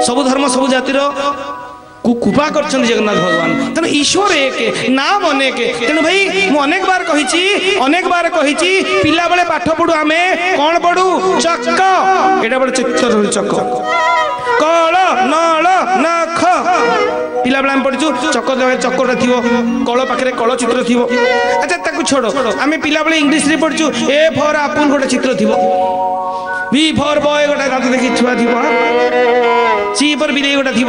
सब धर्म सब जातिर कृपा कर जगन्नाथ भगवान तेणु ईश्वर एक नाम अनेक तेणु भाई मु अनेक बार कही पिला बेले पाठ पढ़ू आम कौन पढ़ू चक एटा बड़े चित्र चक कल नल नख पिला बेले पढ़ू चक चकटा थी कल पाखे कल चित्र थी अच्छा ताकू छोड़ आम पिला बेले इंग्लीश रे पढ़ू ए फॉर एप्पल गोटे चित्र थी बी फॉर बॉय गोटे दात देखी छुआ थी सी फॉर बिलेई गोटे थी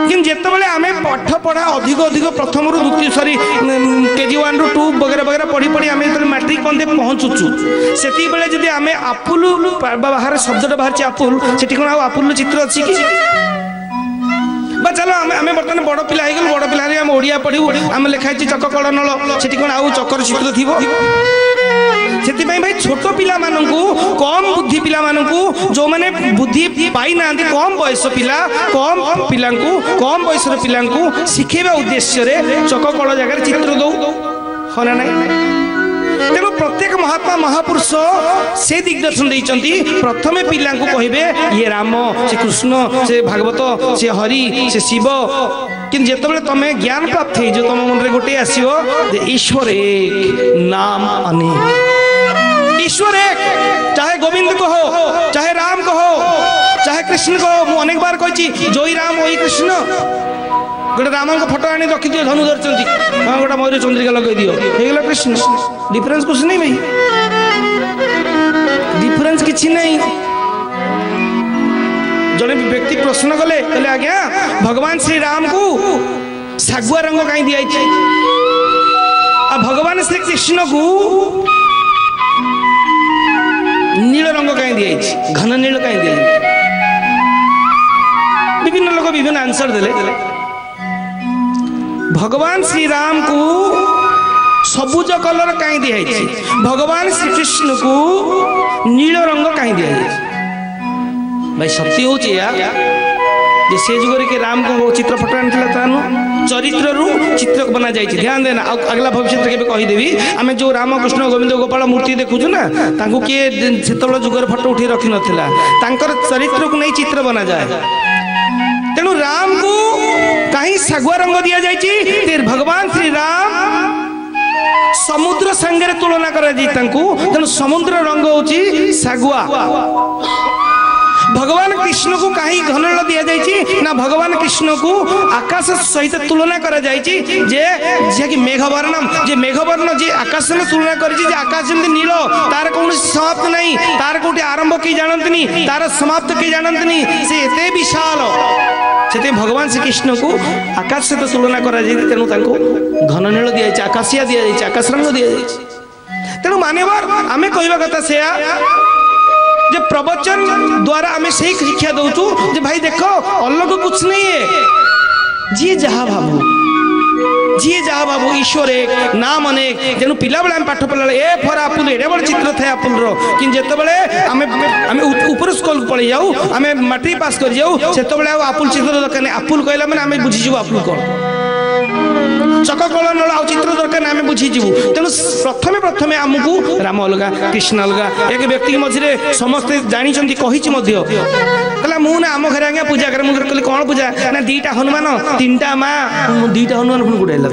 कि जितेबाला आम पाठ पढ़ा अधिक अधिक प्रथम रु द्वितीय सॉरी केजी 1 ରୁ 2 वगैरह वगैरह पढ़ी पढ़ी आम जो मैट्रिक पंदे पहुँचुचु से जब आम आपुल बाहर शब्दटा बाहर आपुल से कौन आपुल चित्र अच्छी कि चलो आम बर्तमान बड़ पिला हो गलु बड़ पिला आम ओडिया पढ़ू आम लिखाई चक कल नल से कौन आउ चकर चित्र थी से भाई छोट पिला कम बुद्धि पिला जो मैंने बुद्धि पाई ना कम बयस पिला कम पिला कम बयस पिला शिखेबा उद्देश्य चक कल जगह चित्र दौ हाँ ना तेणु प्रत्येक महात्मा महापुरुष से दिग्दर्शन देइचंती प्रथमे पिला कहे ये राम से कृष्ण से भागवत से हरि से शिव कि जितेबाला तुम ज्ञान प्राप्त हो तुम मन में गोटे आसो ईश्वर एक नाम अनेक ईश्वर एक चाहे गोविंद को हो चाहे राम को हो चाहे कृष्ण को हो मुझे अनेक बार कही जोई राम वही कृष्ण गोटे राम को फोटो आनी रखी दियो धनु धरती हाँ गोटे मयूर चंद्रिका लगे दियो हो कृष्ण डिफरेंस कुछ नहीं भाई डिफरेंस किसी नहीं जड़े व्यक्ति प्रश्न कले कहले आज्ञा भगवान श्री राम को सागुआ रंग कहीं दिया भगवान श्री कृष्ण को नील रंग कहीं दिया घन नील कहीं दिया विभिन्न लोग विभिन्न आंसर देले भगवान श्री राम को सबुज कलर कहीं दिया भगवान श्री कृष्ण को नील रंग कहीं दिया भाई सत्य हूँ से जुगर के राम को चित्र फटो आनी चरित्र रु चित्र बना जाए ध्यान देना अगला भविष्य के कहीदेवी आम जो राम कृष्ण गोविंद गोपाल मूर्ति देखुचु ना किए से जुगर फटो उठी रखी नाला चरित्र को नहीं चित्र बना जाए तेणु राम को कहीं सागुआ रंग दि जाए भगवान श्री राम समुद्र संगे तुलना कर तेणु समुद्र रंग हूँ सागुआ भगवान कृष्ण को कहीं घनल दि जाए ना भगवान कृष्ण को आकाश सहित तुलना करा जायछि जे कि मेघवर्णम जे मेघवर्ण जे आकाश में तुलना कर आकाश जमी नील तार कौन समाप्त नहीं तार कोटी आरंभ के जानती तार समाप्त के जानती से एते विशाल से भगवान श्री कृष्ण को आकाश सहित तुलना करा जाए तेणु घन नील दि जाए आकाशिया दि जाए आकाश रंग दि जाए तेणु मान्यवर आम कहवा कथा से जे प्रवचन द्वारा आम से शिक्षा दौचु जे भाई देख अलग कुछ नहीं है जी जहा भावु ईश्वर एक नाम अनेक तेणु पिला बेले पाठ पढ़ा ए फर आपुल एडे बड़ चित्र थे आपुल कि जितेबाला आम ऊपर स्कूल पलि जाऊ आम मैट्रिक पास कर जाऊ से आपुल चित्र दरकार नहीं आपुल कहला मैंने आम बुझीजु आपुल कौन चक कल नल आ चित्र दरकार आम बुझीजु तेणु प्रथमे आमको राम अलग कृष्ण अलग एक व्यक्ति मझे समस्ते जानी कही कहला मु ना आम घर आज्ञा पूजा कर मुझे कौन पूजा ना 2टा हनुमान 3टा माँ 2टा हनुमान पुणी गुड़ाइल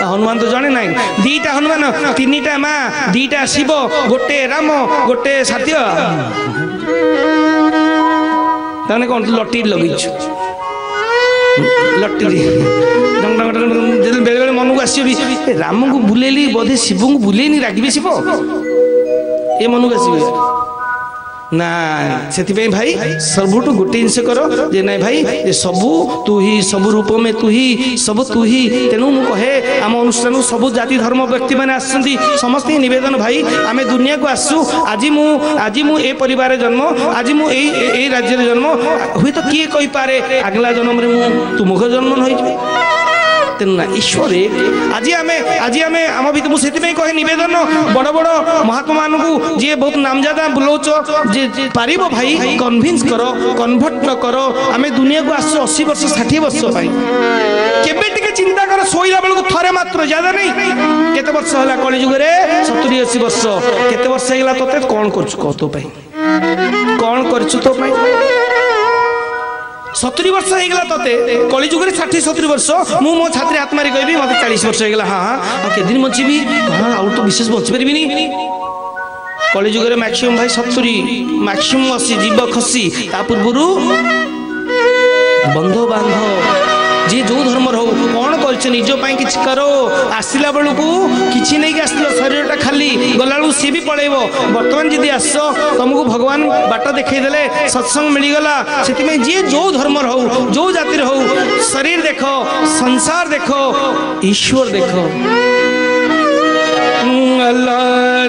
हनुमान तो जड़े ना 2टा हनुमान 3टा माँ 2टा शिव गोटे राम गोटे साथी ताने कौन लटी लगेछु लटी बेले बेले मन को आस राम को बुलेली बोधे शिव को बुलेनी रागिबे शिव ये मन को आस ना से भाई सबुठू गोटे जिनस कर जे ना भाई ये सबू तू ही सब रूप में तू ही सब तू ही तेणु मु कहे आम अनुष्ठान सब जाति धर्म व्यक्ति मैंने आसती समस्त निवेदन भाई आम दुनिया को आसु आज मु ए परिवार जन्म आज मु ए राज्य जन्म हुई तो किए कही पारे अगला जन्म रे मु तुमको जन्म नहीं तेणु ना ईश्वर आज आम भर मुझे कहे नवेदन बड़ बड़ महात्मा मानू जी बहुत नामजादा बुलाऊच जे पार भाई कन्भिन्स कर कन्भर्ट कर आम दुनिया को आस 80 वर्ष 60 वर्ष केबे टिके चिंता कर सोईला बेलू थरे मात्र ज्यादा नहीं केते वर्ष है कलिजुगे 70-80 वर्ष केते वर्ष है तो कौन कर तो कौन कर 70 वर्ष हो गला तते कलिजुग 60-70 वर्ष मु मो छात्री हाथ मारी कहबी मते 40 वर्ष हो गला हां हां के दिन बंचीबी हां आउ तो विशेष बंची परबिनी कलिजुग मैक्सिमम भाई 70 मैक्सिमम 80 जीव खसी ता पूर्वरु बंधो बांधो जी जो धर्म हो कौन कर निज कि करो आसला बेलू कि नहीं आसल शरीर खाली गला सी भी पलैब बर्तमान जी आस तुमको भगवान बाट देखईदे सत्संग मिलगला से जी जो धर्म हो जो जातिर हो शरीर देख संसार देख ईश्वर देख अल्लाह